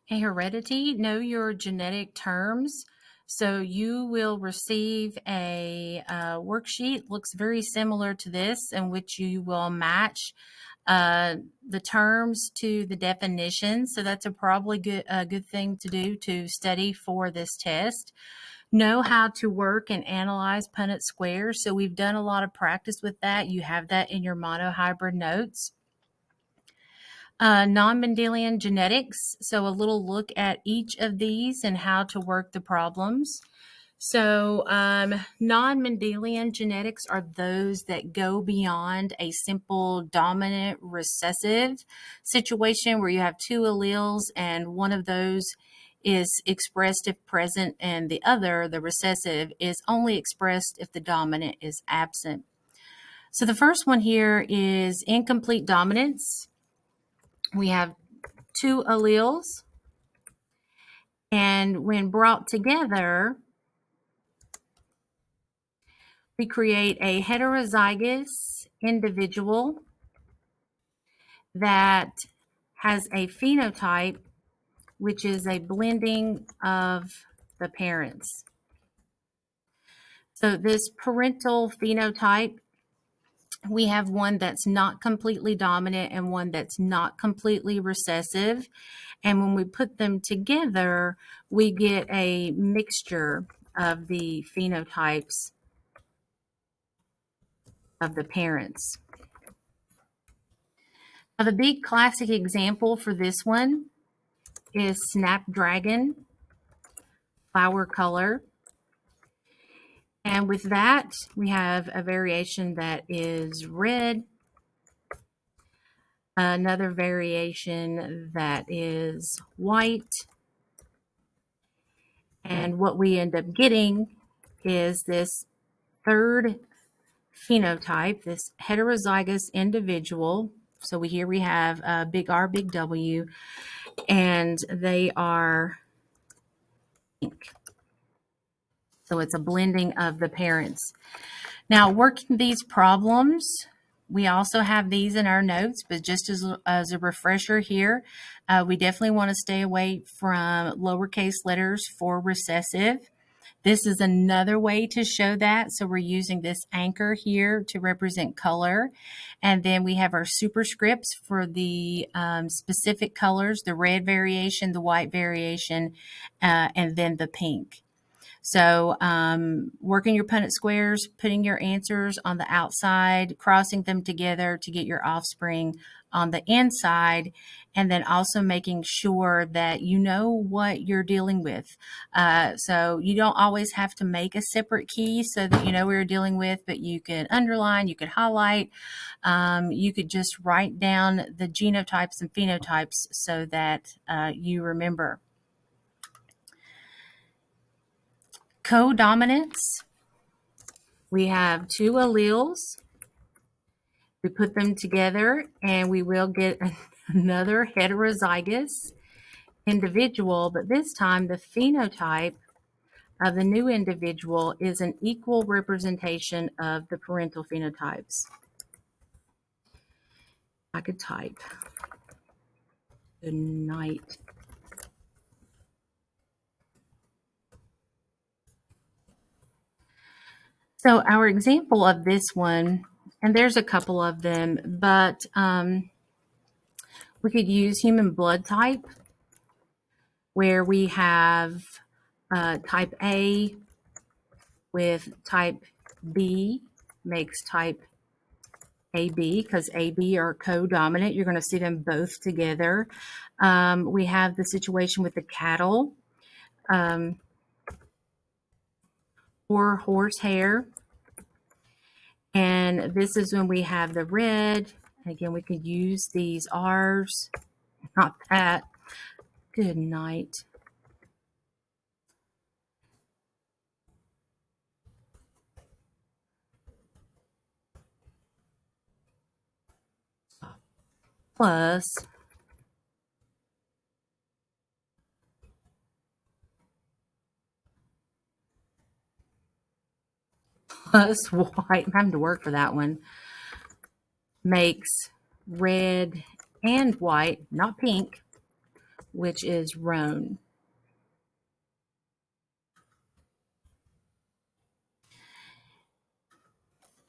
Hey, Heredity, know your genetic terms. So you will receive a worksheet, looks very similar to this, in which you will match the terms to the definitions. So that's probably a good thing to do to study for this test. Know how to work and analyze Punnett squares. So we've done a lot of practice with that. You have that in your monohybrid notes. Non-Mendelian genetics, so a little look at each of these and how to work the problems. So non-Mendelian genetics are those that go beyond a simple dominant recessive situation where you have two alleles and one of those is expressed if present and the other, the recessive, is only expressed if the dominant is absent. So the first one here is incomplete dominance. We have two alleles, and when brought together, we create a heterozygous individual that has a phenotype which is a blending of the parents. So this parental phenotype, we have one that's not completely dominant and one that's not completely recessive. And when we put them together, we get a mixture of the phenotypes of the parents. Now, the big classic example for this one is Snapdragon flower color. And with that, we have a variation that is red, another variation that is white, and what we end up getting is this third phenotype, this heterozygous individual. So here we have big R, big W, and they are pink. So it's a blending of the parents. Now, working these problems, we also have these in our notes, but just as a refresher here, we definitely want to stay away from lowercase letters for recessive. This is another way to show that. So we're using this anchor here to represent color. And then we have our superscripts for the specific colors, the red variation, the white variation, and then the pink. So working your Punnett squares, putting your answers on the outside, crossing them together to get your offspring on the inside, and then also making sure that you know what you're dealing with. So you don't always have to make a separate key so that you know what you're dealing with, but you could underline, you could highlight, you could just write down the genotypes and phenotypes so that you remember. Codominance, we have two alleles. We put them together and we will get another heterozygous individual, but this time the phenotype of the new individual is an equal representation of the parental phenotypes. I could type. Good night. So our example of this one, and there's a couple of them, but we could use human blood type, where we have type A with type B makes type AB, because AB are co-dominant. You're going to see them both together. We have the situation with the cattle or horsehair. And this is when we have the red. Again, we could use these R's, not that. Good night. Plus white, I'm having to work for that one, makes red and white, not pink, which is roan.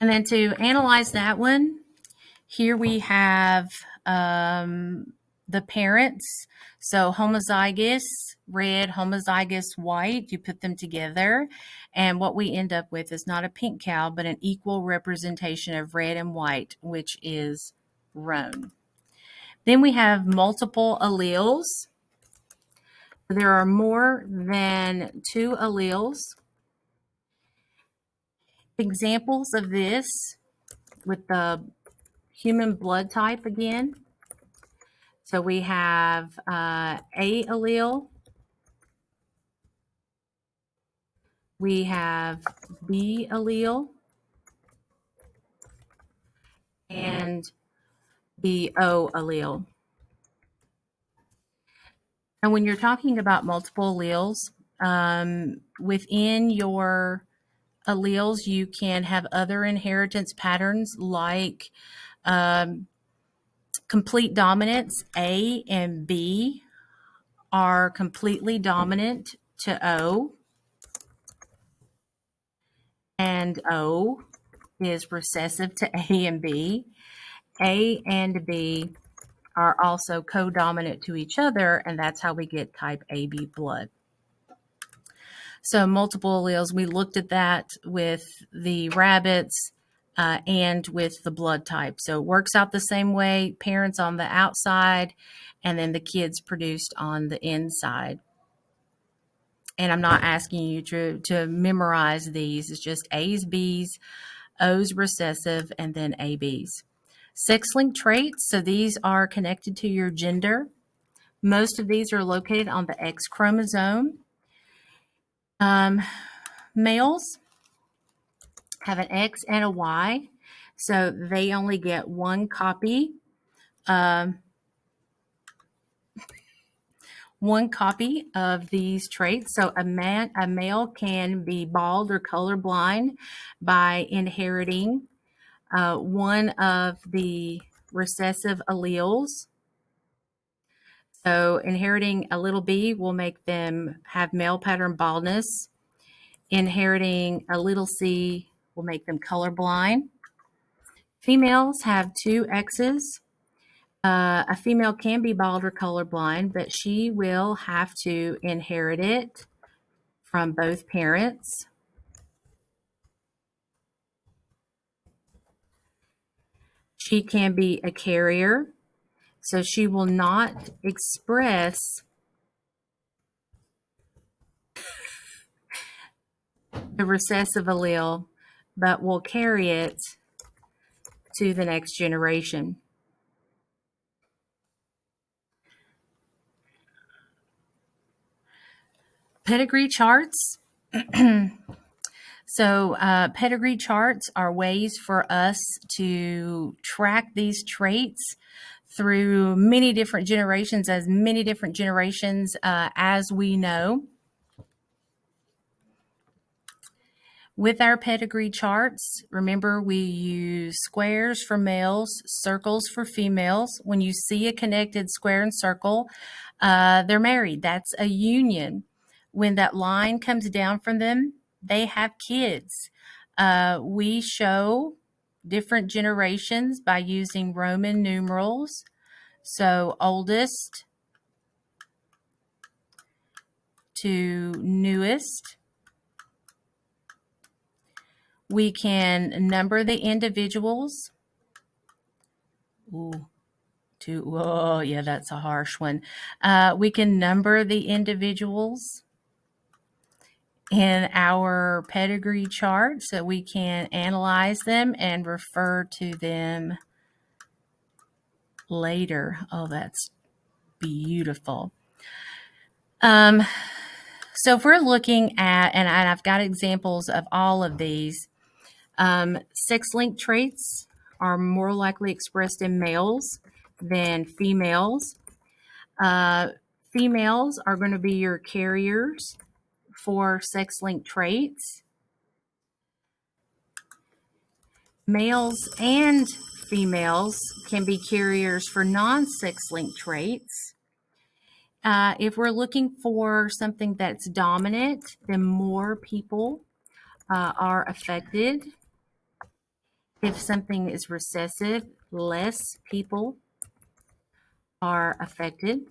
And then to analyze that one, here we have the parents. So homozygous red, homozygous white, you put them together. And what we end up with is not a pink cow, but an equal representation of red and white, which is roan. Then we have multiple alleles. There are more than 2 alleles. Examples of this with the human blood type again. So we have A allele, we have B allele, and the O allele. And when you're talking about multiple alleles, within your alleles, you can have other inheritance patterns like complete dominance. A and B are completely dominant to O, and O is recessive to A and B. A and B are also co-dominant to each other, and that's how we get type AB blood. So multiple alleles, we looked at that with the rabbits and with the blood type. So it works out the same way, parents on the outside and then the kids produced on the inside. And I'm not asking you to memorize these. It's just A's, B's, O's recessive, and then AB's. Sex-linked traits, so these are connected to your gender. Most of these are located on the X chromosome. Males have an X and a Y, so they only get one copy. One copy of these traits. So a male can be bald or colorblind by inheriting one of the recessive alleles. So inheriting a little b will make them have male pattern baldness. Inheriting a little c will make them colorblind. Females have 2 X's. A female can be bald or colorblind, but she will have to inherit it from both parents. She can be a carrier, so she will not express the recessive allele, but will carry it to the next generation. Pedigree charts. So pedigree charts are ways for us to track these traits through many different generations, as we know. With our pedigree charts, remember we use squares for males, circles for females. When you see a connected square and circle, they're married. That's a union. When that line comes down from them, they have kids. We show different generations by using Roman numerals. So oldest to newest. We can number the individuals. Oh, yeah, that's a harsh one. We can number the individuals in our pedigree chart so we can analyze them and refer to them later. Oh, that's beautiful. So if we're looking at, and I've got examples of all of these, sex-linked traits are more likely expressed in males than females. Females are going to be your carriers for sex-linked traits. Males and females can be carriers for non-sex-linked traits. If we're looking for something that's dominant, then more people are affected. If something is recessive, less people are affected.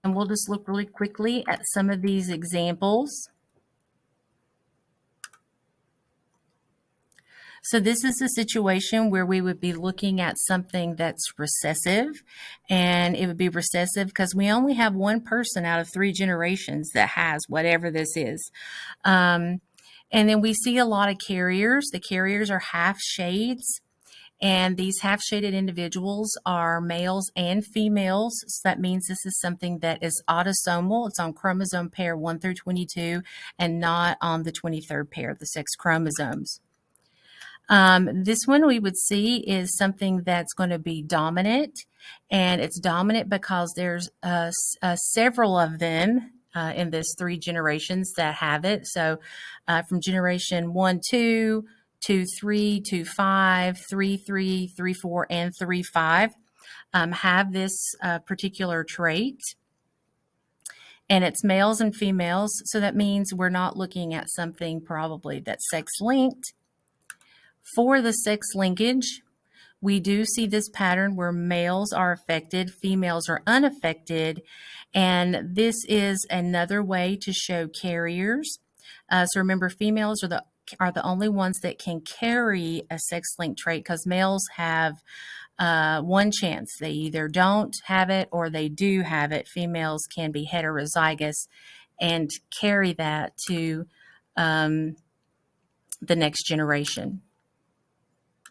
And we'll just look really quickly at some of these examples. So this is a situation where we would be looking at something that's recessive, and it would be recessive because we only have one person out of 3 generations that has whatever this is. And then we see a lot of carriers. The carriers are half shades, and these half shaded individuals are males and females. So that means this is something that is autosomal. It's on chromosome pair 1 through 22 and not on the 23rd pair, the sex chromosomes. This one we would see is something that's going to be dominant, and it's dominant because there's several of them in this 3 generations that have it. So from generation 1, 2, 2, 3, 2, 5, 3, 3, 3, 4, and 3, 5 have this particular trait. And it's males and females, so that means we're not looking at something probably that's sex-linked. For the sex linkage, we do see this pattern where males are affected, females are unaffected, and this is another way to show carriers. So remember, females are the only ones that can carry a sex-linked trait because males have one chance. They either don't have it or they do have it. Females can be heterozygous and carry that to the next generation.